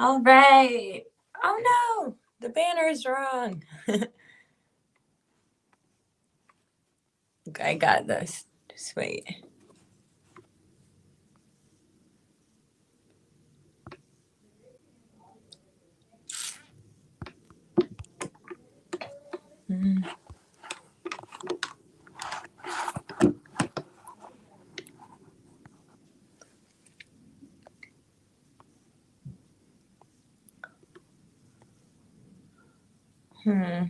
All right. Oh no, the banner's wrong. Okay, I got this. Just wait. Mm. Hmm.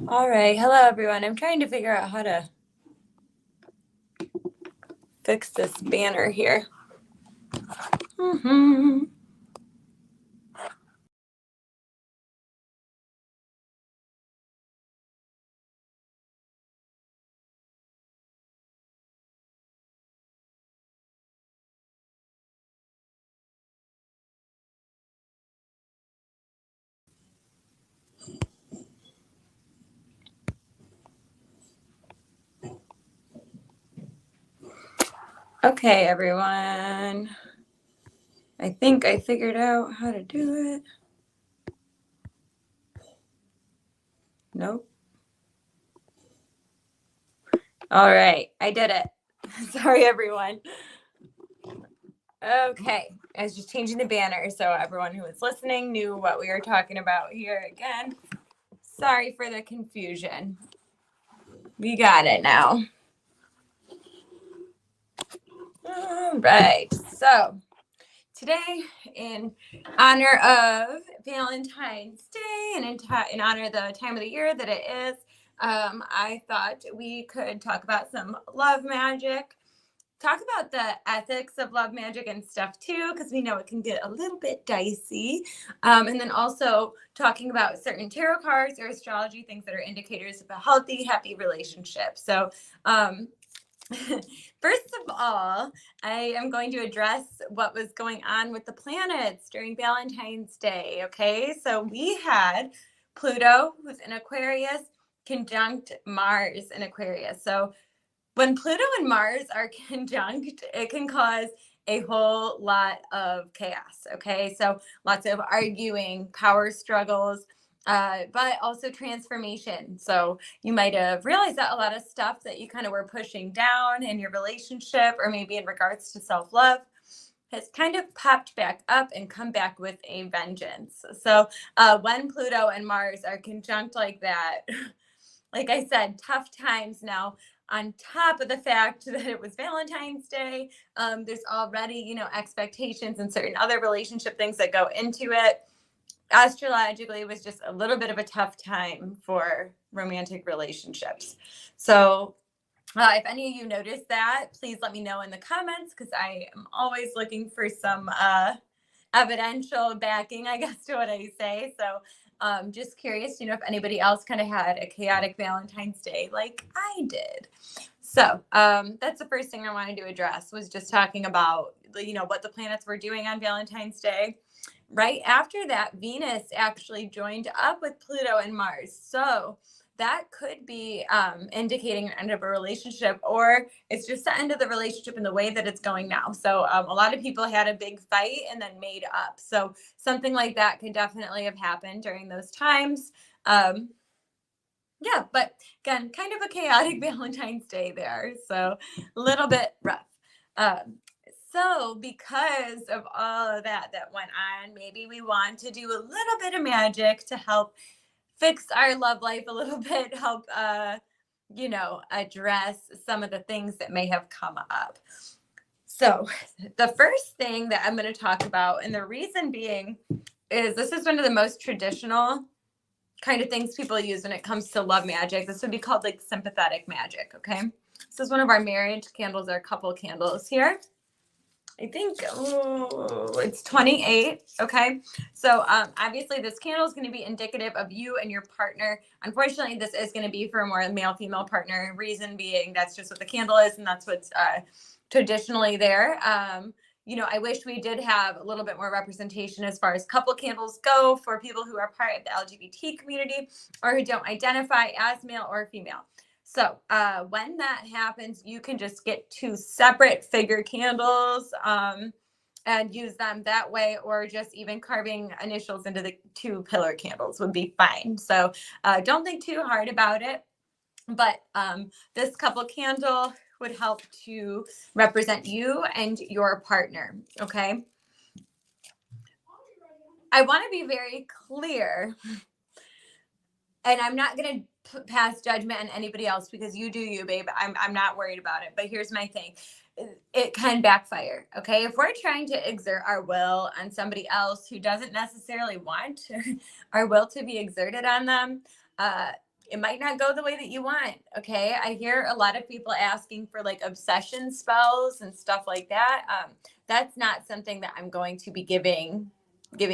All right. Hello, everyone. I'm trying to figure out how to fix this banner here. Mm-hmm. Okay, everyone. I think I figured out how to do it. Nope. All right, I did it. Sorry, everyone. Okay, I was just changing the banner so everyone who was listening knew what we were talking about here again. Sorry for the confusion. We got it now. All right, so today, in honor of Valentine's Day and in honor of the time of the year that it is, I thought we could talk about some love magic, talk about the ethics of love magic and stuff too, because we know it can get a little bit dicey. And then also talking about certain tarot cards or astrology things that are indicators of a healthy, happy relationship. So, first of all, I am going to address what was going on with the planets during Valentine's Day. Okay, so we had Pluto, who's in Aquarius, conjunct Mars in Aquarius. So when Pluto and Mars are conjunct, it can cause a whole lot of chaos. Okay, so lots of arguing, power struggles, but also transformation. So you might have realized that a lot of stuff that you kind of were pushing down in your relationship, or maybe in regards to self love, has kind of popped back up and come back with a vengeance. So when Pluto and Mars are conjunct like that, like I said, tough times now. On top of the fact that it was Valentine's Day, there's already, expectations and certain other relationship things that go into it. Astrologically, it was just a little bit of a tough time for romantic relationships. So, if any of you noticed that, please let me know in the comments, because I am always looking for some evidential backing, I guess, to what I say. So just curious, if anybody else kind of had a chaotic Valentine's Day like I did. So that's the first thing I wanted to address, was just talking about, what the planets were doing on Valentine's Day. Right after that, Venus actually joined up with Pluto and Mars. So that could be indicating an end of a relationship, or it's just the end of the relationship in the way that it's going now. So a lot of people had a big fight and then made up. So something like that could definitely have happened during those times. Yeah, but again, kind of a chaotic Valentine's Day there. So a little bit rough. So because of all of that went on, maybe we want to do a little bit of magic to help fix our love life a little bit, help address some of the things that may have come up. So the first thing that I'm going to talk about, and the reason being, is this is one of the most traditional kind of things people use when it comes to love magic. This would be called like sympathetic magic. Okay, this is one of our marriage candles, our couple candles here. I think it's 28. Okay. So obviously this candle is going to be indicative of you and your partner. Unfortunately, this is going to be for a more male-female partner. Reason being, that's just what the candle is, and that's what's traditionally there. I wish we did have a little bit more representation as far as couple candles go for people who are part of the LGBT community or who don't identify as male or female. So when that happens, you can just get 2 separate figure candles and use them that way, or just even carving initials into the 2 pillar candles would be fine. So don't think too hard about it. But this couple candle would help to represent you and your partner, okay? I want to be very clear, and I'm not going to pass judgment on anybody else, because you do you, babe. I'm not worried about it. But here's my thing. It can backfire, okay? If we're trying to exert our will on somebody else who doesn't necessarily want our will to be exerted on them, it might not go the way that you want, okay? I hear a lot of people asking for like obsession spells and stuff like that. That's not something that I'm going to be giving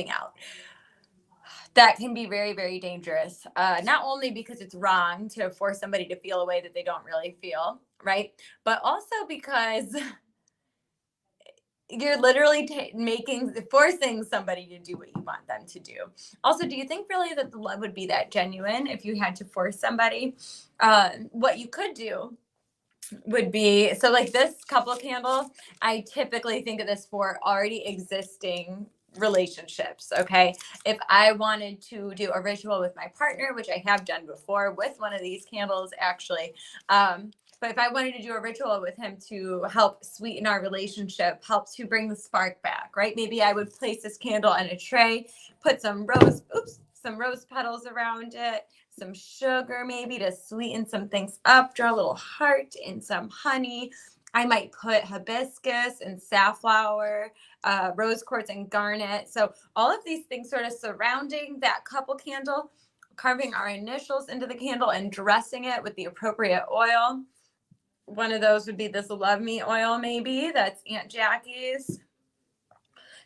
out. That can be very, very dangerous. Not only because it's wrong to force somebody to feel a way that they don't really feel, right? But also because you're literally forcing somebody to do what you want them to do. Also, do you think really that the love would be that genuine if you had to force somebody? What you could do would be, so like this couple candle, I typically think of this for already existing relationships, okay? If I wanted to do a ritual with my partner, which I have done before with one of these candles actually, but if I wanted to do a ritual with him to help sweeten our relationship, help to bring the spark back, right? Maybe I would place this candle on a tray, put some rose petals around it, some sugar maybe to sweeten some things up, draw a little heart and some honey. I might put hibiscus and safflower, rose quartz and garnet. So all of these things sort of surrounding that couple candle, carving our initials into the candle and dressing it with the appropriate oil. One of those would be this Love Me oil, maybe. That's Aunt Jackie's.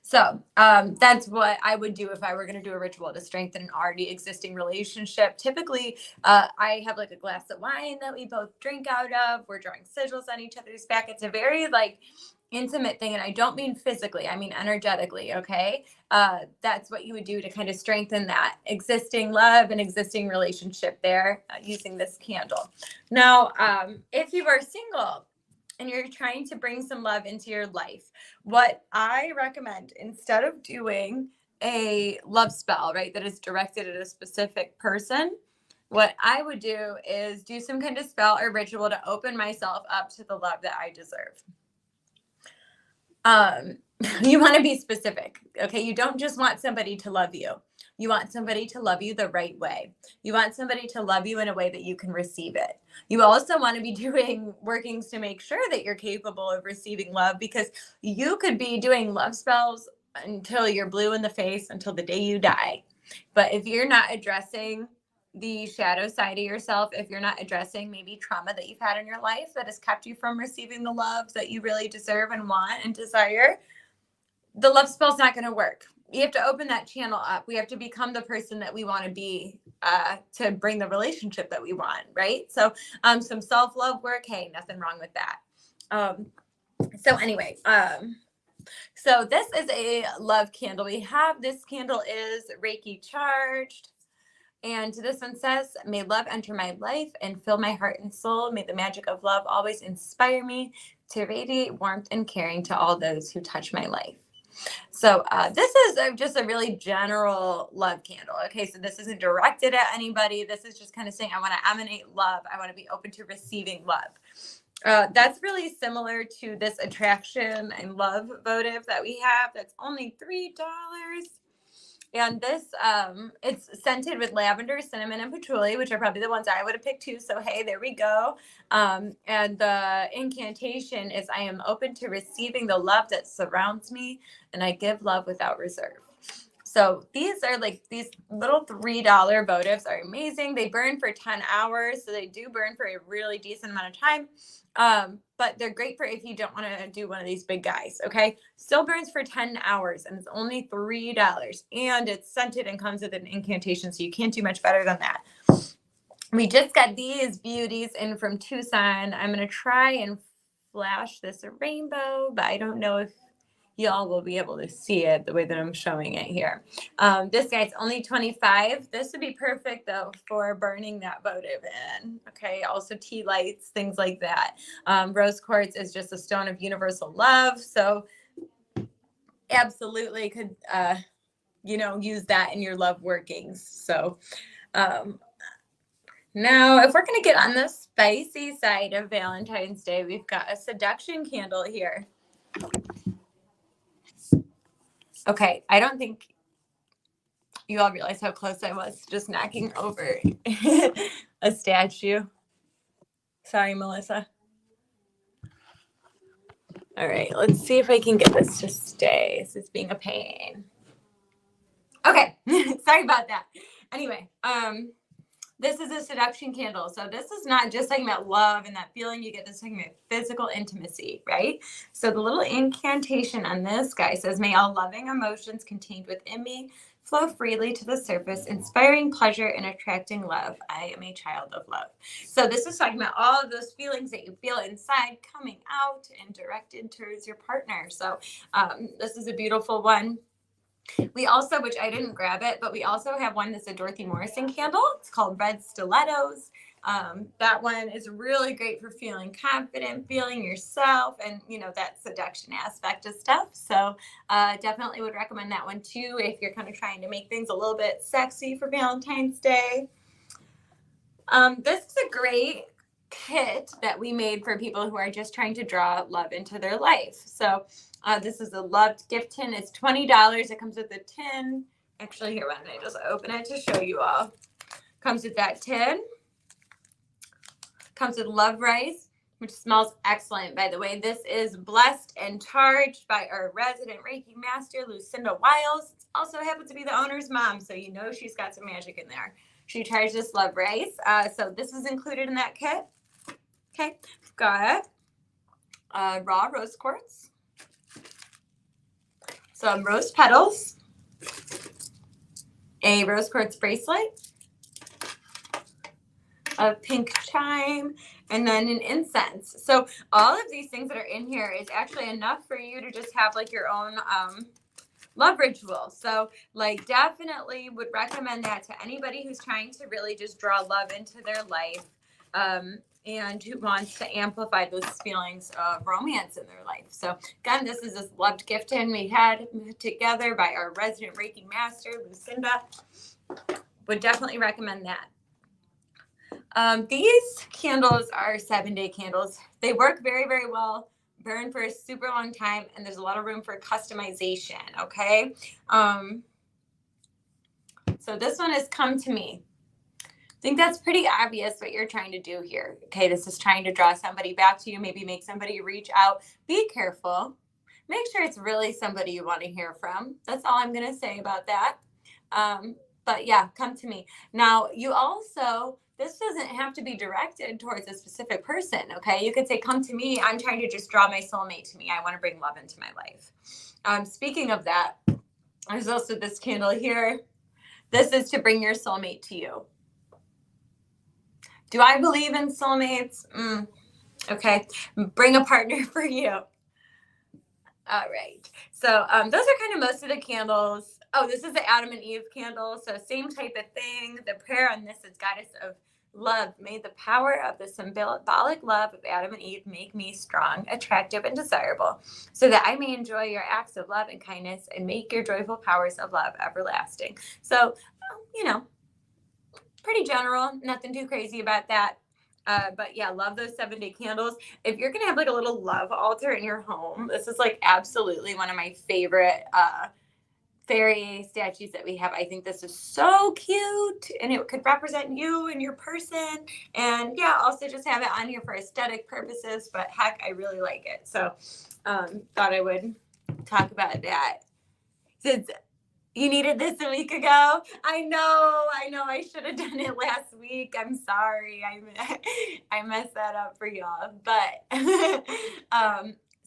So that's what I would do if I were going to do a ritual to strengthen an already existing relationship. Typically, I have like a glass of wine that we both drink out of. We're drawing sigils on each other's back. It's a very like intimate thing. And I don't mean physically, I mean energetically. Okay. That's what you would do to kind of strengthen that existing love and existing relationship there using this candle. Now, if you are single and you're trying to bring some love into your life, what I recommend, instead of doing a love spell, right, that is directed at a specific person, what I would do is do some kind of spell or ritual to open myself up to the love that I deserve. You want to be specific, okay? You don't just want somebody to love you. You want somebody to love you the right way. You want somebody to love you in a way that you can receive it. You also want to be doing workings to make sure that you're capable of receiving love, because you could be doing love spells until you're blue in the face, until the day you die. But if you're not addressing the shadow side of yourself, if you're not addressing maybe trauma that you've had in your life that has kept you from receiving the love that you really deserve and want and desire, the love spell's not going to work. You have to open that channel up. We have to become the person that we want to be to bring the relationship that we want, right? So some self-love work, hey, nothing wrong with that. So anyway, so this is a love candle. We have this candle is Reiki charged. And this one says, may love enter my life and fill my heart and soul. May the magic of love always inspire me to radiate warmth and caring to all those who touch my life. So this is just a really general love candle. Okay, so this isn't directed at anybody. This is just kind of saying, I want to emanate love. I want to be open to receiving love. That's really similar to this attraction and love votive that we have. That's only $3. And this, it's scented with lavender, cinnamon, and patchouli, which are probably the ones I would have picked too. So, hey, there we go. And the incantation is, I am open to receiving the love that surrounds me, and I give love without reserve. So these are like, these little $3 votives are amazing. They burn for 10 hours. So they do burn for a really decent amount of time. But they're great for if you don't want to do one of these big guys. Okay. Still burns for 10 hours and it's only $3, and it's scented and comes with an incantation. So you can't do much better than that. We just got these beauties in from Tucson. I'm going to try and flash this rainbow, but I don't know if y'all will be able to see it the way that I'm showing it here. This guy's only 25. This would be perfect though for burning that votive in. Okay. Also tea lights, things like that. Rose quartz is just a stone of universal love. So absolutely could, use that in your love workings. So, now, if we're going to get on the spicy side of Valentine's Day, we've got a seduction candle here. Okay, I don't think you all realize how close I was just knocking over a statue. Sorry, Melissa. All right, let's see if I can get this to stay. This is being a pain. Okay, sorry about that. Anyway, this is a seduction candle. So this is not just talking about love and that feeling you get. This is talking about physical intimacy, right? So the little incantation on this guy says, may all loving emotions contained within me flow freely to the surface, inspiring pleasure and attracting love. I am a child of love. So this is talking about all of those feelings that you feel inside coming out and directed towards your partner. So this is a beautiful one. We also, which I didn't grab it, but we also have one that's a Dorothy Morrison candle. It's called Red Stilettos. That one is really great for feeling confident, feeling yourself, and that seduction aspect of stuff. So definitely would recommend that one too if you're kind of trying to make things a little bit sexy for Valentine's Day. This is a great kit that we made for people who are just trying to draw love into their life. So this is a loved gift tin. It's $20. It comes with a tin. Actually, here, why don't I just open it to show you all. Comes with that tin. Comes with love rice, which smells excellent, by the way. This is blessed and charged by our resident Reiki master, Lucinda Wiles. It also happens to be the owner's mom, so she's got some magic in there. She charged this love rice. So this is included in that kit. Okay, we've got raw rose quartz, some rose petals, a rose quartz bracelet, a pink chime, and then an incense. So all of these things that are in here is actually enough for you to just have like your own love ritual. So definitely would recommend that to anybody who's trying to really just draw love into their life. And who wants to amplify those feelings of romance in their life. So again, this is this loved gift tin we had together by our resident Reiki master, Lucinda. Would definitely recommend that. These candles are 7-day candles. They work very, very well, burn for a super long time, and there's a lot of room for customization, okay? So this one has Come to Me. I think that's pretty obvious what you're trying to do here. Okay, this is trying to draw somebody back to you, maybe make somebody reach out. Be careful. Make sure it's really somebody you want to hear from. That's all I'm going to say about that. But yeah, come to me. Now, you also, this doesn't have to be directed towards a specific person, okay? You could say, come to me. I'm trying to just draw my soulmate to me. I want to bring love into my life. Speaking of that, there's also this candle here. This is to bring your soulmate to you. Do I believe in soulmates? Okay. Bring a partner for you. All right. So those are kind of most of the candles. Oh, this is the Adam and Eve candle. So same type of thing. The prayer on this is Goddess of Love. May the power of the symbolic love of Adam and Eve make me strong, attractive, and desirable, so that I may enjoy your acts of love and kindness and make your joyful powers of love everlasting. So, pretty general, nothing too crazy about that. But yeah, love those 7-day candles. If you're going to have like a little love altar in your home, this is like absolutely one of my favorite fairy statues that we have. I think this is so cute, and it could represent you and your person. And yeah, also just have it on here for aesthetic purposes, but heck, I really like it. So thought I would talk about that. Since you needed this a week ago. I know. I should have done it last week. I'm sorry. I messed that up for y'all, but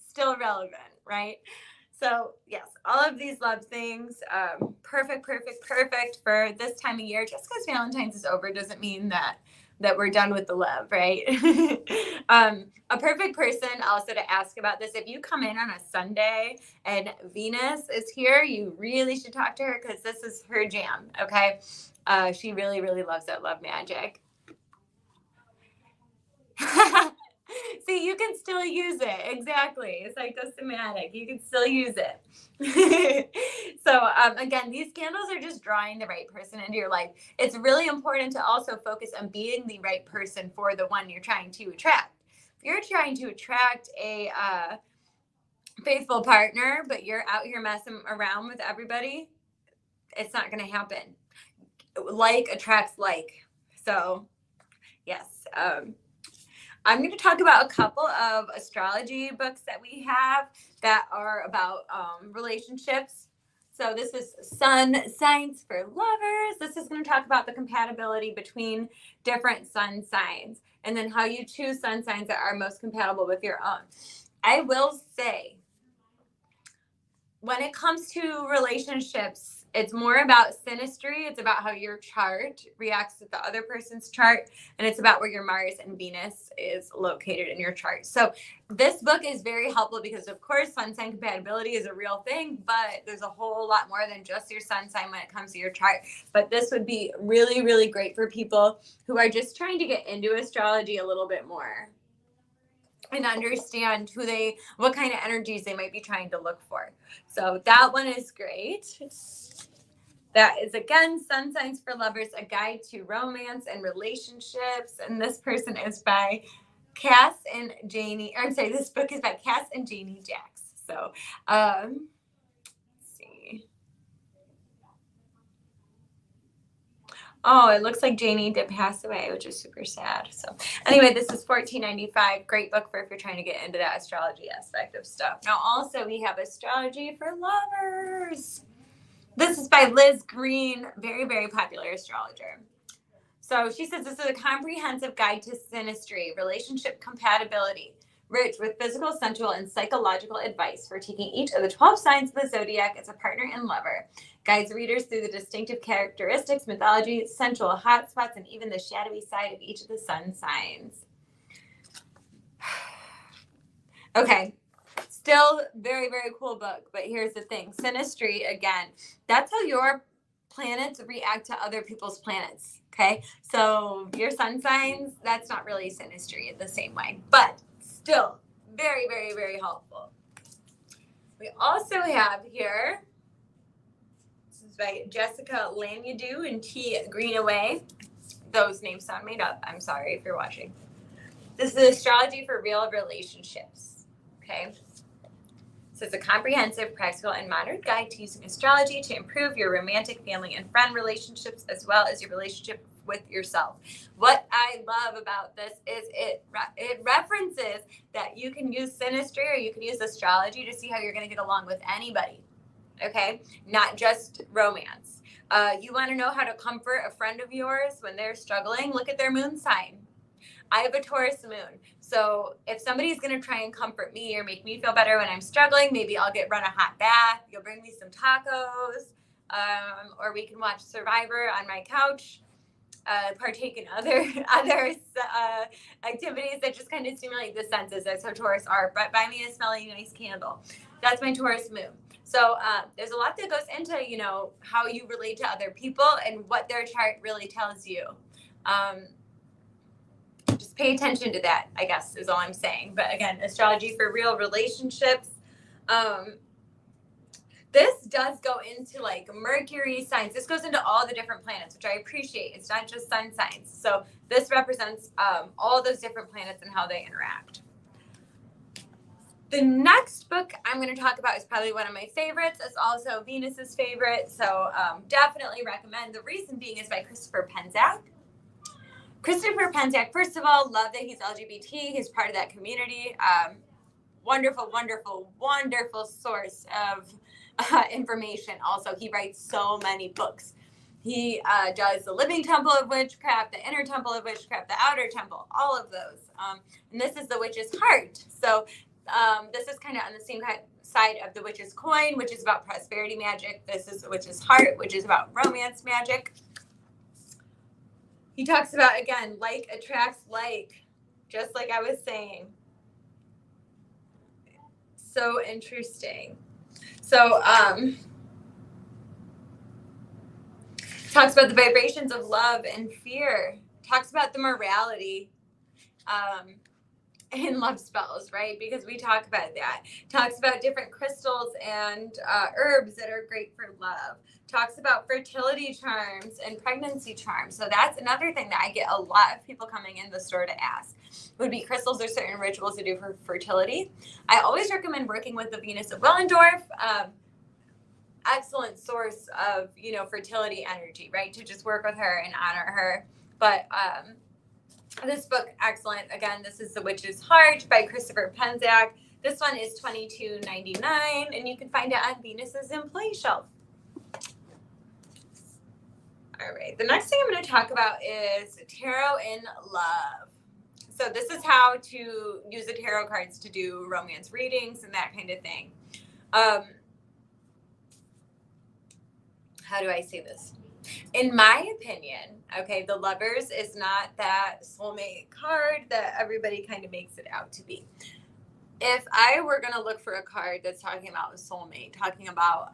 still relevant, right? So yes, all of these love things, perfect for this time of year. Just because Valentine's is over doesn't mean that that we're done with the love, right? A perfect person also to ask about this, if you come in on a Sunday and Venus is here, you really should talk to her because this is her jam, okay? She really, really loves that love magic. See, you can still use it. Exactly. Psychosomatic. You can still use it. So, again, these candles are just drawing the right person into your life. It's really important to also focus on being the right person for the one you're trying to attract. If you're trying to attract a faithful partner, but you're out here messing around with everybody, it's not going to happen. Like attracts like. So, yes. I'm going to talk about a couple of astrology books that we have that are about relationships. So this is Sun Signs for Lovers. This is going to talk about the compatibility between different sun signs and then how you choose sun signs that are most compatible with your own. I will say, when it comes to relationships, it's more about synastry. It's about how your chart reacts to the other person's chart. And it's about where your Mars and Venus is located in your chart. So this book is very helpful because, of course, sun sign compatibility is a real thing, but there's a whole lot more than just your sun sign when it comes to your chart. But this would be really, really great for people who are just trying to get into astrology a little bit more and understand what kind of energies they might be trying to look for. So that one is great. That is, again, Sun Signs for Lovers, A Guide to Romance and Relationships. And this person is by Cass and Janie. Or I'm sorry, this book is by Cass and Janie Jacks. So, let's see. Oh, it looks like Janie did pass away, which is super sad. So anyway, this is $14.95. Great book for if you're trying to get into that astrology aspect of stuff. Now, also, we have Astrology for Lovers. This is by Liz Green, very, very popular astrologer. So she says this is a comprehensive guide to synastry, relationship compatibility, rich with physical, sensual, and psychological advice for taking each of the 12 signs of the zodiac as a partner and lover. Guides readers through the distinctive characteristics, mythology, sensual hotspots, and even the shadowy side of each of the sun signs. Okay. Still very, very cool book, but here's the thing. Synastry, again, that's how your planets react to other people's planets, okay? So your sun signs, that's not really synastry in the same way, but still very, very, very helpful. We also have here, this is by Jessica Lanyadoo and T. Greenaway. Those names sound made up. I'm sorry if you're watching. This is Astrology for Real Relationships, okay? So it's a comprehensive, practical, and modern guide to using astrology to improve your romantic, family, and friend relationships, as well as your relationship with yourself. What I love about this is it references that you can use synastry or you can use astrology to see how you're going to get along with anybody, okay? Not just romance. You want to know how to comfort a friend of yours when they're struggling? Look at their moon sign. I have a Taurus moon. So if somebody's going to try and comfort me or make me feel better when I'm struggling, maybe I'll run a hot bath. You'll bring me some tacos, or we can watch Survivor on my couch, partake in other activities that just kind of stimulate the senses. That's how Taurus are. But buy me a smelly nice candle. That's my Taurus moon. So there's a lot that goes into, how you relate to other people and what their chart really tells you. Just pay attention to that, I guess, is all I'm saying. But again, astrology for real relationships. This does go into like Mercury signs. This goes into all the different planets, which I appreciate. It's not just sun signs. So this represents all those different planets and how they interact. The next book I'm going to talk about is probably one of my favorites. It's also Venus's favorite. So definitely recommend. The reason being is by Christopher Penczak. Christopher Penczak, first of all, love that he's LGBT. He's part of that community. Wonderful, wonderful, wonderful source of information. Also, he writes so many books. He does the Living Temple of Witchcraft, the Inner Temple of Witchcraft, the Outer Temple, all of those. And this is the Witch's Heart. So this is kind of on the same side of the Witch's Coin, which is about prosperity magic. This is the Witch's Heart, which is about romance magic. He talks about, again, like attracts like, just like I was saying. So interesting. So, talks about the vibrations of love and fear. Talks about the morality in love spells, right? Because we talk about that. Talks about different crystals and herbs that are great for love. Talks about fertility charms and pregnancy charms. So that's another thing that I get a lot of people coming in the store to ask. Would be crystals or certain rituals to do for fertility. I always recommend working with the Venus of Willendorf. Excellent source of, fertility energy, right? To just work with her and honor her. But this book, excellent. Again, this is The Witch's Heart by Christopher Penczak. This one is $22.99, and you can find it on Venus's in Play shelf. All right, the next thing I'm going to talk about is tarot in love. So this is how to use the tarot cards to do romance readings and that kind of thing. How do I say this? In my opinion, okay, the Lovers is not that soulmate card that everybody kind of makes it out to be. If I were going to look for a card that's talking about a soulmate, talking about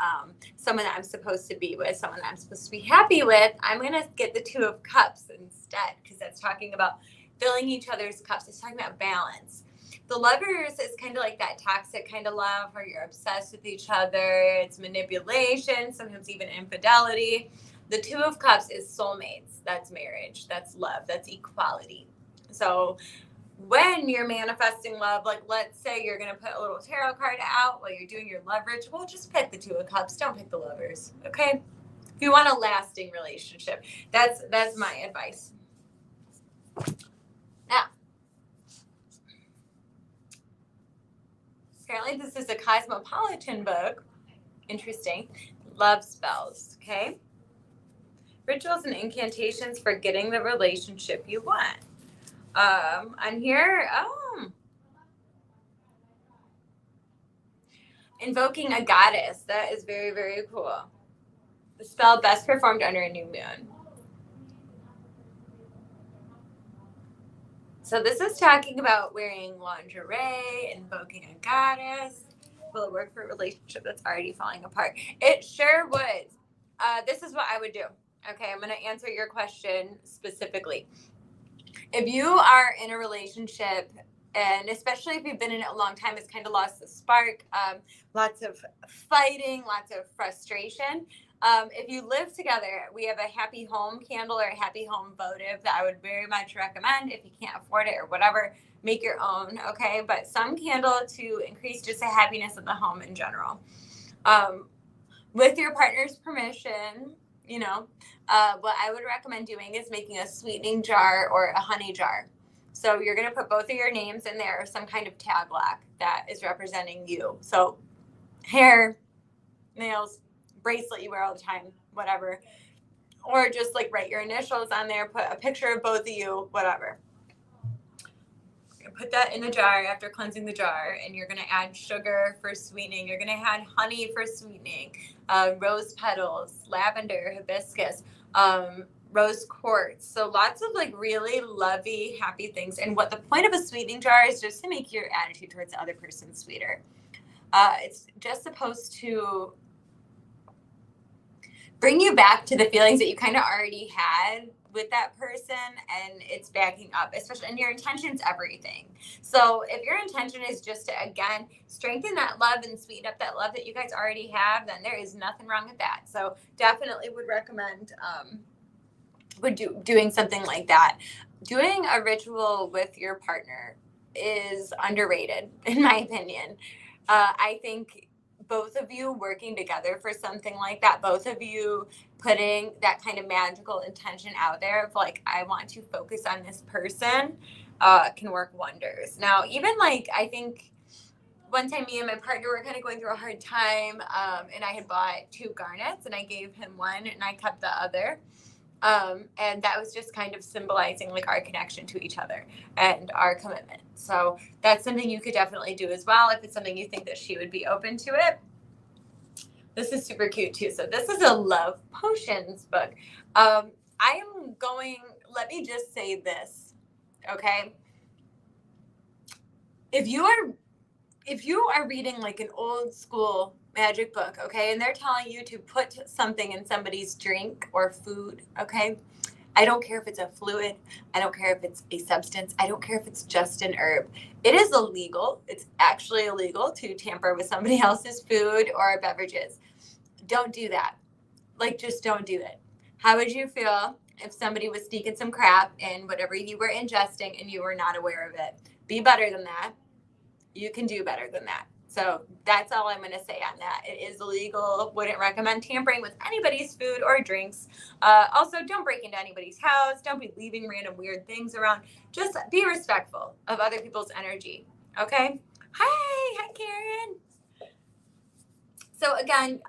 someone that I'm supposed to be with, someone that I'm supposed to be happy with, I'm going to get the Two of Cups instead, because that's talking about filling each other's cups. It's talking about balance. The Lovers is kind of like that toxic kind of love where you're obsessed with each other. It's manipulation, sometimes even infidelity. The Two of Cups is soulmates. That's marriage. That's love. That's equality. So when you're manifesting love, like let's say you're going to put a little tarot card out while you're doing your love ritual, just pick the Two of Cups. Don't pick the Lovers. Okay? If you want a lasting relationship, that's my advice. Now, apparently this is a Cosmopolitan book. Interesting. Love spells. Okay? Rituals and incantations for getting the relationship you want. On here, invoking a goddess. That is very, very cool. The spell best performed under a new moon. So this is talking about wearing lingerie, invoking a goddess. Will it work for a relationship that's already falling apart? It sure would. This is what I would do. Okay, I'm going to answer your question specifically. If you are in a relationship, and especially if you've been in it a long time, it's kind of lost the spark, lots of fighting, lots of frustration. If you live together, we have a happy home candle or a happy home votive that I would very much recommend. If you can't afford it or whatever, make your own, okay? But some candle to increase just the happiness of the home in general. With your partner's permission, what I would recommend doing is making a sweetening jar or a honey jar. So you're going to put both of your names in there, or some kind of tag lock that is representing you. So hair, nails, bracelet you wear all the time, whatever. Or just like write your initials on there, put a picture of both of you, whatever. You're going to put that in the jar after cleansing the jar, and you're going to add sugar for sweetening. You're going to add honey for sweetening, rose petals, lavender, hibiscus, rose quartz. So lots of like really lovey, happy things. And what the point of a sweetening jar is just to make your attitude towards the other person sweeter. It's just supposed to bring you back to the feelings that you kind of already had with that person, and it's backing up, especially, and your intention's everything. So if your intention is just to, again, strengthen that love and sweeten up that love that you guys already have, then there is nothing wrong with that. So definitely would recommend doing something like that. Doing a ritual with your partner is underrated, in my opinion. I think both of you working together for something like that, both of you putting that kind of magical intention out there of like, I want to focus on this person, can work wonders. Now, even like, I think one time me and my partner were kind of going through a hard time, and I had bought 2 garnets and I gave him one and I kept the other. And that was just kind of symbolizing like our connection to each other and our commitment. So that's something you could definitely do as well if it's something you think that she would be open to it. This is super cute too. So this is a love potions book. let me just say this, okay? If you are reading like an old school magic book, okay, and they're telling you to put something in somebody's drink or food, okay, I don't care if it's a fluid, I don't care if it's a substance, I don't care if it's just an herb. It is illegal. It's actually illegal to tamper with somebody else's food or beverages. Don't do that. Like, just don't do it. How would you feel if somebody was sneaking some crap in whatever you were ingesting and you were not aware of it? Be better than that. You can do better than that. So that's all I'm going to say on that. It is illegal. Wouldn't recommend tampering with anybody's food or drinks. Also, don't break into anybody's house. Don't be leaving random weird things around. Just be respectful of other people's energy. Okay? Hi, Karen. So again,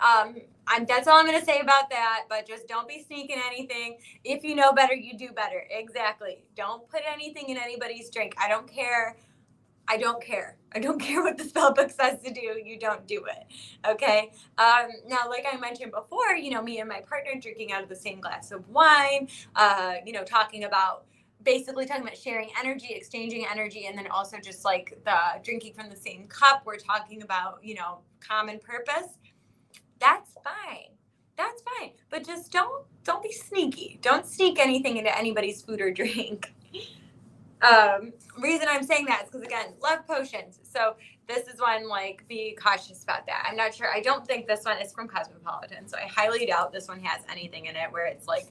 that's all I'm going to say about that, but just don't be sneaking anything. If you know better, you do better. Exactly. Don't put anything in anybody's drink. I don't care. I don't care what the spell book says to do. You don't do it. Okay. Now, like I mentioned before, me and my partner drinking out of the same glass of wine, basically talking about sharing energy, exchanging energy, and then also just like the drinking from the same cup. We're talking about, common purpose. That's fine. That's fine. But just don't be sneaky. Don't sneak anything into anybody's food or drink. Reason I'm saying that is because, again, love potions. So this is one, like, be cautious about that. I'm not sure. I don't think this one is from Cosmopolitan. So I highly doubt this one has anything in it where it's like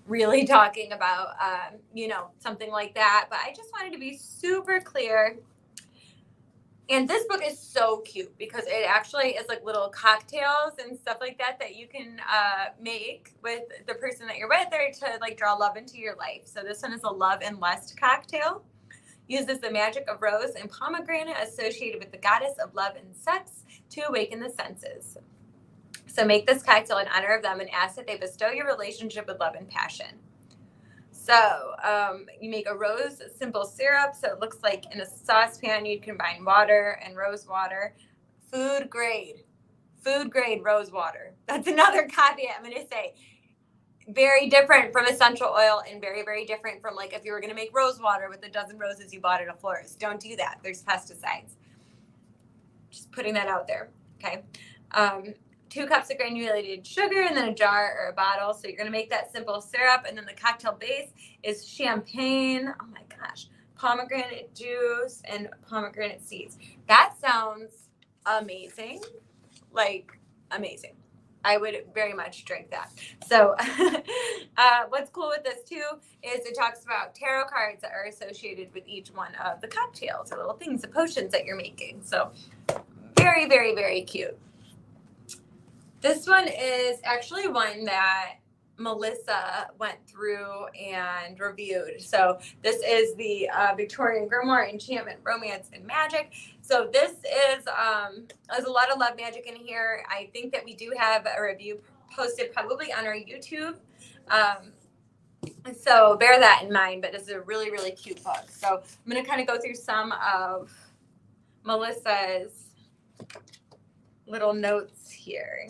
really talking about, something like that. But I just wanted to be super clear. And this book is so cute because it actually is like little cocktails and stuff like that you can make with the person that you're with or to like draw love into your life. So this one is a love and lust cocktail. Uses the magic of rose and pomegranate associated with the goddess of love and sex to awaken the senses. So make this cocktail in honor of them and ask that they bestow your relationship with love and passion. So you make a rose simple syrup. So it looks like in a saucepan, you'd combine water and rose water. Food grade rose water. That's another caveat I'm going to say. Very different from essential oil and very, very different from like if you were going to make rose water with a dozen roses you bought at a florist. Don't do that. There's pesticides. Just putting that out there. Okay. 2 cups of granulated sugar and then a jar or a bottle. So you're going to make that simple syrup. And then the cocktail base is champagne. Oh my gosh. Pomegranate juice and pomegranate seeds. That sounds amazing. Like amazing. I would very much drink that. So what's cool with this too is it talks about tarot cards that are associated with each one of the cocktails or little things, the potions that you're making. So very, very, very cute. This one is actually one that Melissa went through and reviewed. So this is the Victorian Grimoire, Enchantment, Romance, and Magic. So this is, there's a lot of love magic in here. I think that we do have a review posted probably on our YouTube. So bear that in mind, but this is a really, really cute book. So I'm going to kind of go through some of Melissa's little notes here.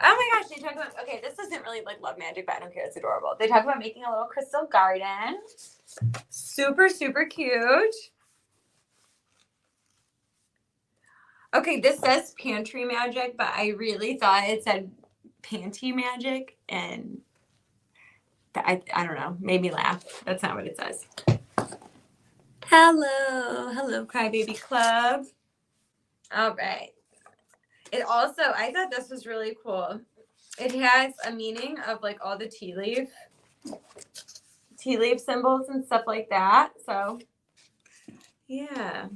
Oh my gosh, they talk about, okay, this isn't really like love magic, but I don't care. It's adorable. They talk about making a little crystal garden. Super, super cute. Okay, this says pantry magic, but I really thought it said panty magic, and I don't know, made me laugh. That's not what it says. Hello, Crybaby Club. All right. It also, I thought this was really cool. It has a meaning of like all the tea leaf symbols and stuff like that. So yeah,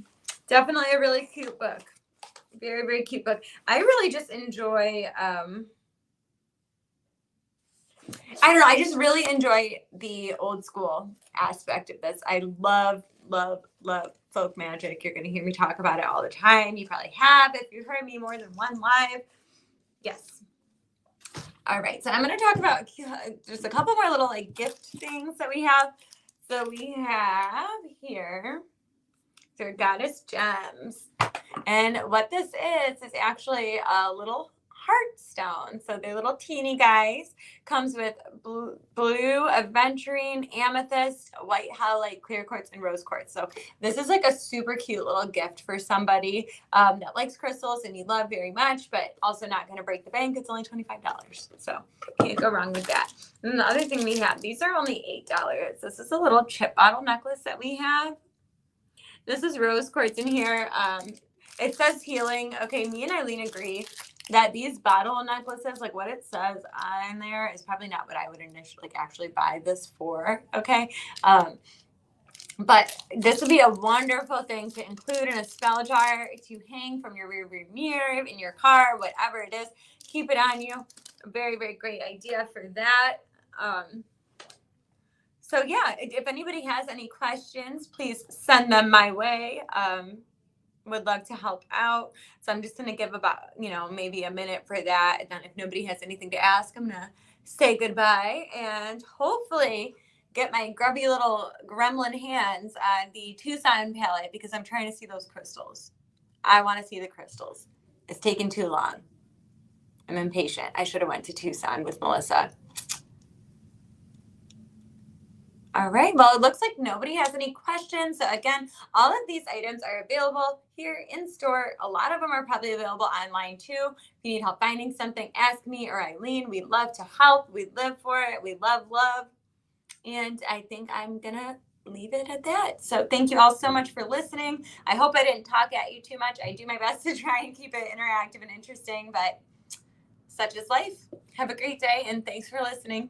definitely a really cute book. Very, very cute book. I really just enjoy, I don't know. I just really enjoy the old school aspect of this. I love folk magic. You're going to hear me talk about it all the time. You probably have if you heard me more than one live. Yes. All right. So I'm going to talk about just a couple more little like gift things that we have. So we have here, Goddess Gems. And what this is actually a little heart stones. So they're little teeny guys. Comes with blue aventurine, amethyst, white halite, clear quartz, and rose quartz. So this is like a super cute little gift for somebody that likes crystals and you love very much, but also not going to break the bank. It's only $25. So can't go wrong with that. And the other thing we have, these are only $8. This is a little chip bottle necklace that we have. This is rose quartz in here. It says healing. Okay, me and Eileen agree that these bottle necklaces, like what it says on there, is probably not what I would initially actually buy this for. Okay. But this would be a wonderful thing to include in a spell jar to hang from your rear view mirror, in your car, whatever it is. Keep it on you. A very, very great idea for that. So yeah, if anybody has any questions, please send them my way. Would love to help out. So I'm just going to give about, maybe a minute for that. And then if nobody has anything to ask, I'm going to say goodbye and hopefully get my grubby little gremlin hands on the Tucson palette because I'm trying to see those crystals. I want to see the crystals. It's taken too long. I'm impatient. I should have went to Tucson with Melissa. All right. Well, it looks like nobody has any questions. So again, all of these items are available here in store. A lot of them are probably available online too. If you need help finding something, ask me or Eileen. We'd love to help. We live for it. We love. And I think I'm going to leave it at that. So thank you all so much for listening. I hope I didn't talk at you too much. I do my best to try and keep it interactive and interesting, but such is life. Have a great day and thanks for listening.